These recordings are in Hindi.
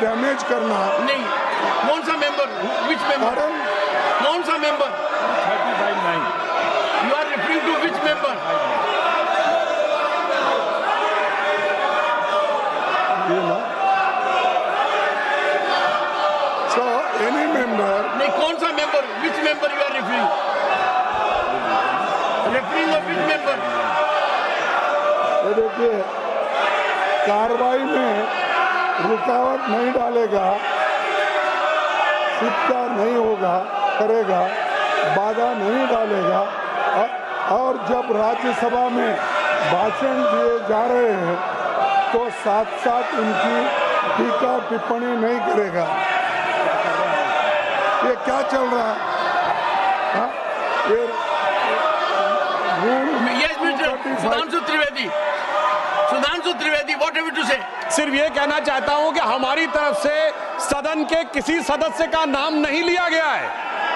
डैमेज करना नहीं। कौन सा मेंबर? Which member? कौन सा member? 35-9 you are referring to which member? you know. So any member, नहीं, कौन सा member? Which member you are referring? Referring of which member? ये देखिए, कार्रवाई में रुकावट नहीं डालेगा, शिक्षा नहीं होगा करेगा, बाधा नहीं डालेगा, और जब राज्यसभा में भाषण दिए जा रहे हैं तो साथ साथ उनकी टीका टिप्पणी नहीं करेगा। ये क्या चल रहा है? हाँ? ये Yes, Mr. Sudhanshu Trivedi, what have you to say? सिर्फ ये कहना चाहता हूं कि हमारी तरफ से सदन के किसी सदस्य का नाम नहीं लिया गया है।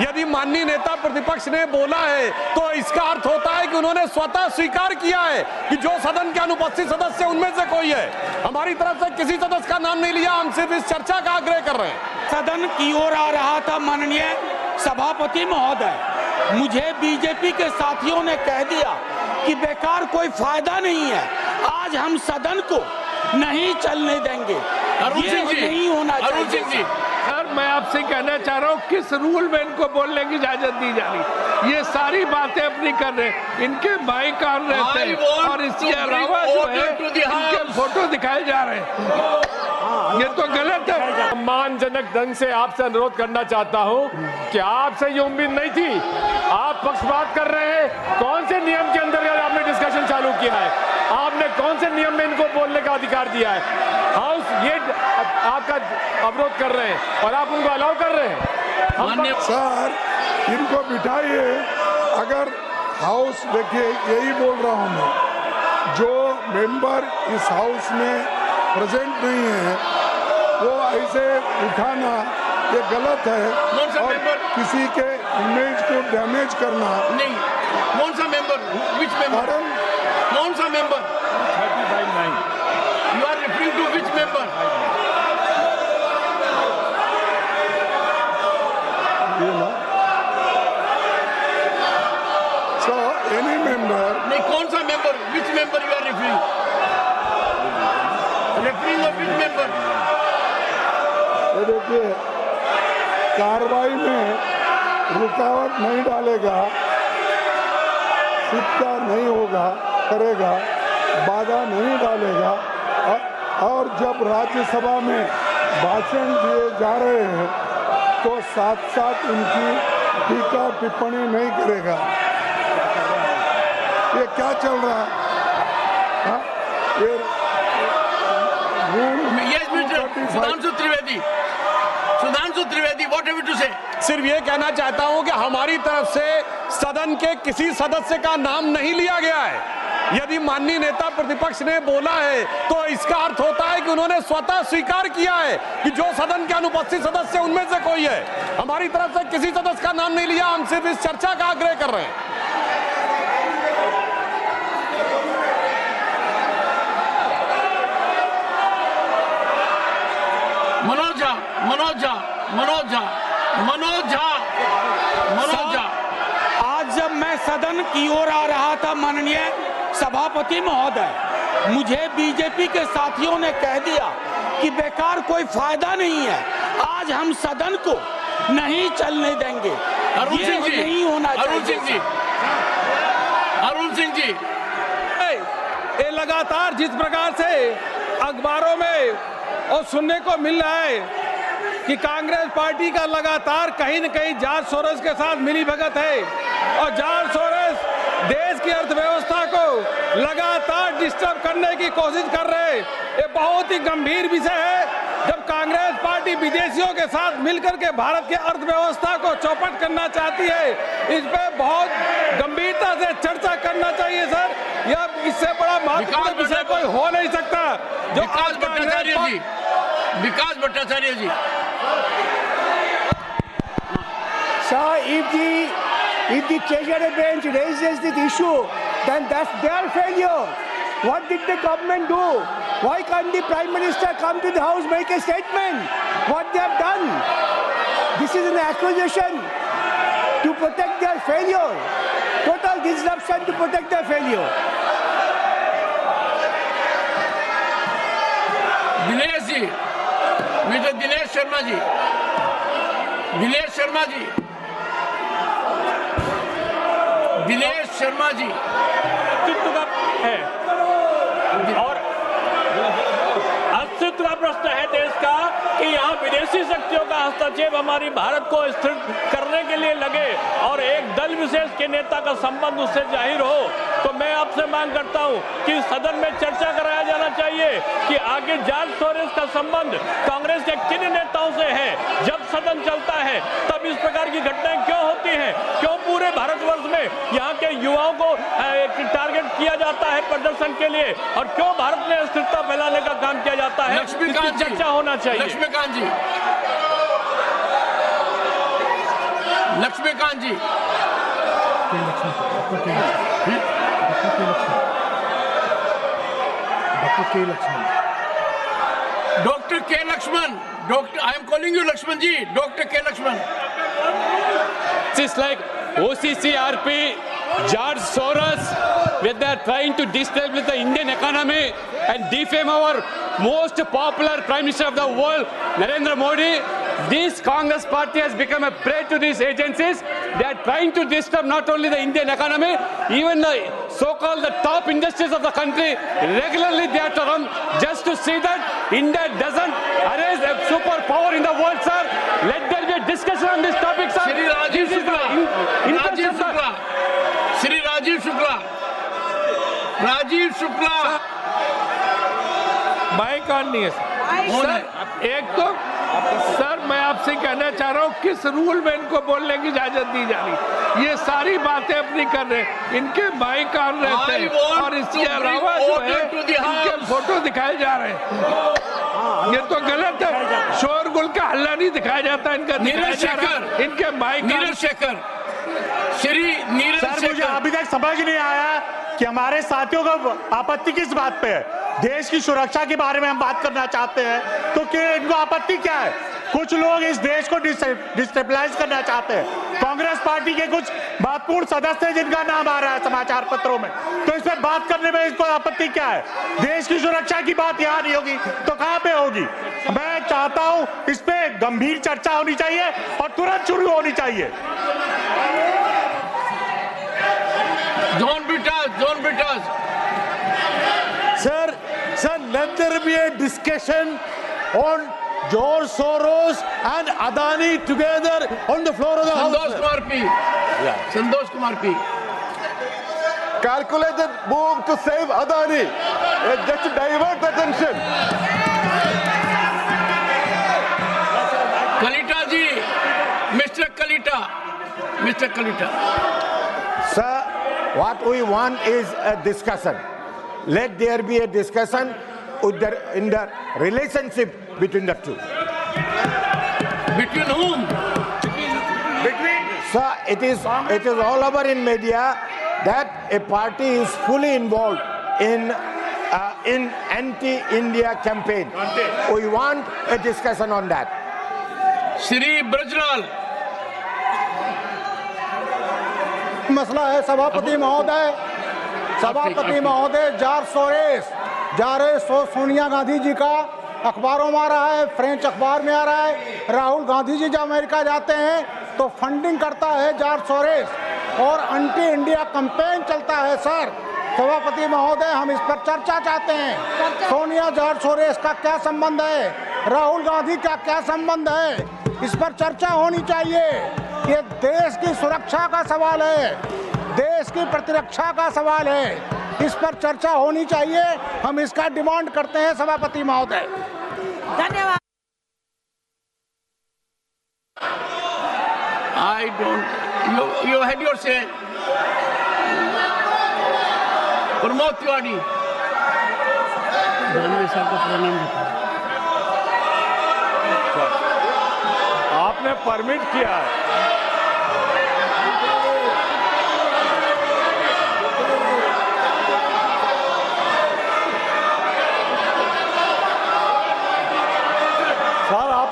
यदि माननीय नेता प्रतिपक्ष ने बोला है तो इसका अर्थ होता है कि उन्होंने स्वतः स्वीकार किया है कि जो सदन के अनुपस्थित सदस्य उनमें से कोई है। हमारी तरफ से किसी सदस्य का नाम नहीं लिया, हम सिर्फ इस चर्चा का आग्रह कर रहे हैं। सदन की ओर आ रहा था माननीय सभापति महोदय, मुझे बीजेपी के साथियों ने कह दिया कि बेकार कोई फायदा नहीं है, आज हम सदन को नहीं चलने देंगे। ये नहीं होना चाहिए। सर, मैं आपसे कहना चाह रहा हूँ किस रूल में इनको बोलने की इजाजत दी जा रही। ये सारी बातें अपनी कर रहे हैं, इनके माइक ऑन रहते हैं और इसके अलावा जो है इनके फोटो दिखाए जा रहे हैं। ये तो गलत है। सम्मानजनक ढंग से आपसे अनुरोध करना चाहता हूं कि आपसे ये उम्मीद नहीं थी। आप पक्षपात कर रहे हैं। कौन से नियम के अंतर्गत आपने डिस्कशन चालू किया है? आपने कौन से नियम में इनको बोलने का अधिकार दिया है? हाउस ये आपका अवरोध कर रहे हैं और आप उनको अलाउ कर रहे हैं। सर, इनको बिठाइए। अगर हाउस, देखिए यही बोल रहा हूँ मैं, जो मेंबर इस हाउस में प्रेजेंट नहीं है वो ऐसे उठाना ये गलत है और किसी के इमेज को डैमेज करना। नहीं, कौन सा मेंबर? Which member? कौन सा member? 35-9 you are referring to which member? You know. So any member, नहीं, कौन सा member? Which member you are referring? Referring of which member? ये देखिए, कार्रवाई में रुकावट नहीं डालेगा, शिक्षा नहीं होगा करेगा, बाधा नहीं डालेगा, और जब राज्यसभा में भाषण दिए जा रहे हैं तो साथ साथ उनकी टीका टिप्पणी नहीं करेगा। ये क्या चल रहा है? हाँ? ये Yes, Mr. Sudhanshu Trivedi, what have you to say? सिर्फ ये कहना चाहता हूं कि हमारी तरफ से सदन के किसी सदस्य का नाम नहीं लिया गया है। यदि माननीय नेता प्रतिपक्ष ने बोला है तो इसका अर्थ होता है कि उन्होंने स्वतः स्वीकार किया है कि जो सदन के अनुपस्थित सदस्य उनमें से कोई है। हमारी तरफ से किसी सदस्य का नाम नहीं लिया, हम सिर्फ इस चर्चा का आग्रह कर रहे हैं। मनोज झा। आज जब मैं सदन की ओर आ रहा था माननीय सभापति महोदय, मुझे बीजेपी के साथियों ने कह दिया कि बेकार कोई फायदा नहीं है, आज हम सदन को नहीं चलने देंगे। ये नहीं होना चाहिए। अरुण सिंह जी, ये लगातार जिस प्रकार से अखबारों में और सुनने को मिल रहा है कि कांग्रेस पार्टी का लगातार कहीं न कहीं जॉर्ज सोरोस के साथ मिलीभगत है और जॉर्ज सोरोस देश की अर्थव्यवस्था को लगातार डिस्टर्ब करने की कोशिश कर रहे हैं। ये बहुत ही गंभीर विषय है। जब कांग्रेस पार्टी विदेशियों के साथ मिलकर के भारत की अर्थव्यवस्था को चौपट करना चाहती है, इस पे बहुत गंभीरता से चर्चा करना चाहिए सर। यह इससे बड़ा महत्वपूर्ण विषय कोई हो नहीं सकता। जो विकास भट्टाचार्य जी, Sir, if the Treasury bench raises this issue, then that's their failure. What did the government do? Why can't the Prime Minister come to the House, make a statement? What they have done? This is an accusation to protect their failure. Total disruption to protect their failure. Dinesh ji, mister Dinesh Sharma ji, Dinesh Sharma ji, Dinesh Sharma ji, अस्तित्व का है और अस्तित्व का प्रश्न है देश का कि यहाँ विदेशी शक्तियों का हस्तक्षेप हमारी भारत को स्थिर करने के लिए लगे और एक दल विशेष के नेता का संबंध उससे जाहिर हो, तो मैं आपसे मांग करता हूं कि सदन में चर्चा कराया जाना चाहिए कि आगे जॉर्ज सोरोस का संबंध कांग्रेस के किन नेताओं से है। जब सदन चलता है तब इस प्रकार की घटनाएं क्यों होती हैं? क्यों पूरे भारतवर्ष में यहाँ के युवाओं को टारगेट किया जाता है प्रदर्शन के लिए और क्यों भारत में अस्थिरता फैलाने का काम किया जाता है? लक्ष्मीकांत जी, चर्चा होना चाहिए। Laxmikant ji, Laxmikant ji, doctor K Laxman, doctor, I am calling you Laxman ji, doctor K Laxman. It's like OCCRP, George Soros, where they are trying to destabilize the Indian economy and defame our most popular Prime Minister of the world, Narendra Modi. This Congress party has become a prey to these agencies. They are trying to disturb not only the Indian economy, even the so-called the top industries of the country. Regularly they are to run just to see that India doesn't arise a superpower in the world, sir. Let there be a discussion on this topic, sir. Shri Rajeev Shukla, Rajeev Shukla, Shri Rajeev Shukla, Rajeev Shukla, mike on नहीं है सर। एक तो सर मैं आपसे कहना चाह रहा हूँ किस रूल में इनको बोलने की इजाजत दी जा रही। ये सारी बातें अपनी कर रहे हैं, इनके माइक ऑन रहते हैं और इसके अलावा जो है इनके फोटो दिखाए जा रहे हैं। ये तो गलत है, शोरगुल का हल्ला नहीं दिखाया जाता, इनका दिखाया जा रहा है। इनके माइक नीरज शेखर, श्री नीरज सर, मुझे अभी तक समझ नहीं आया कि हमारे साथियों का आपत्ति किस बात पे है। देश की सुरक्षा के बारे में हम बात करना चाहते हैं तो क्या इनको आपत्ति क्या है? कुछ लोग इस देश को डिस्टेबलाइज करना चाहते हैं। कांग्रेस पार्टी के कुछ महत्वपूर्ण सदस्य हैं जिनका नाम आ रहा है समाचार पत्रों में, तो इस पर बात करने में इसको आपत्ति क्या है? देश की सुरक्षा की बात यहाँ नहीं होगी तो कहाँ पे होगी? मैं चाहता हूँ इस पे गंभीर चर्चा होनी चाहिए और तुरंत शुरू होनी चाहिए। John Britas. Sir, let there be a discussion on George Soros and Adani together on the floor of the House. Santosh Kumar P. Calculated move to save Adani, just to divert attention. Kalita ji, Mr. Kalita. Sir, what we want is a discussion. Let there be a discussion in the relationship between the two. Between whom? Sir, it is all over in media that a party is fully involved in anti-India campaign. We want a discussion on that. Shri Brajlal. मसला है सभापति महोदय, जॉर्ज सोरोस सोनिया गांधी जी का अखबारों में आ रहा है, फ्रेंच अखबार में आ रहा है। राहुल गांधी जी जब अमेरिका जाते हैं तो फंडिंग करता है जॉर्ज सोरोस और एंटी इंडिया कैंपेन चलता है। सर सभापति महोदय, हम इस पर चर्चा चाहते हैं। सोनिया जॉर्ज सोरोस का क्या संबंध है, राहुल गांधी का क्या संबंध है, इस पर चर्चा होनी चाहिए। ये देश की सुरक्षा का सवाल है, देश की प्रतिरक्षा का सवाल है, इस पर चर्चा होनी चाहिए। हम इसका डिमांड करते हैं सभापति महोदय। धन्यवाद। I don't. You had your say. Pramod Tiwari. Janvi साहब को प्रणाम। आपने परमिट किया है।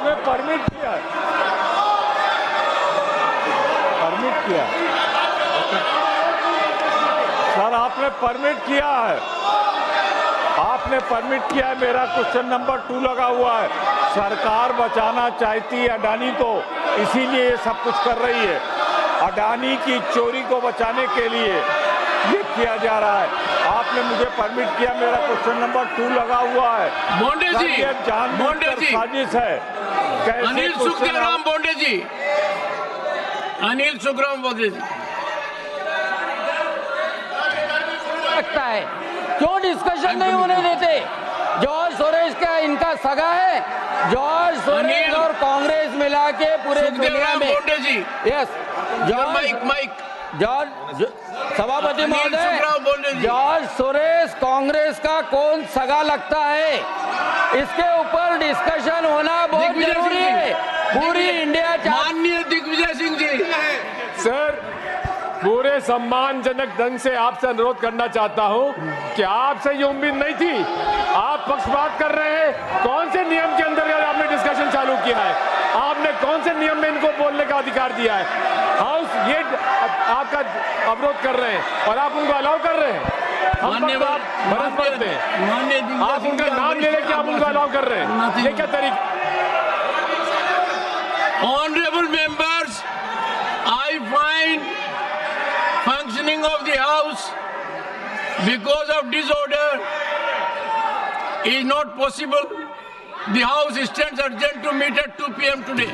आपने परमिट किया है, सर आपने परमिट किया है, मेरा क्वेश्चन नंबर 2 लगा हुआ है। सरकार बचाना चाहती है अडानी को, इसीलिए ये सब कुछ कर रही है। अडानी की चोरी को बचाने के लिए ये किया जा रहा है। आपने मुझे परमिट किया, मेरा क्वेश्चन नंबर 2 लगा हुआ है। बोंडे जी, ये जानबूझकर साजिश है। अनिल सुखराम बोंडे जी, अनिल सुखराम बोंडे जी, लगता है क्यों डिस्कशन नहीं होने देते? जॉर्ज सोरेस का इनका सगा है, जॉर्ज सोरेस और कांग्रेस मिला के पूरे दुनिया में। यस, जॉर्ज सभापति महोदय, जॉर्ज सोरेस कांग्रेस का कौन सगा लगता है, इसके ऊपर डिस्कशन होना बहुत जरूरी है। पूरी इंडिया। माननीय दिग्विजय सिंह जी, सर पूरे सम्मानजनक ढंग से आपसे अनुरोध करना चाहता हूं कि आपसे ये उम्मीद नहीं थी। आप पक्षपात कर रहे हैं। कौन से नियम के अंतर्गत आपने डिस्कशन चालू किया है? आपने कौन से नियम में इनको बोलने का अधिकार दिया है? हाउस ये आपका अवरोध कर रहे हैं और आप उनको अलाउ कर रहे हैं। हम बरस पड़ते हैं, आप उनका नाम ले लेके आप उनको अलाउ कर रहे हैं। ये क्या तरीका? Honourable members, I find functioning of the house because of disorder is not possible. The house stands urgent to meet at 2 p.m. today.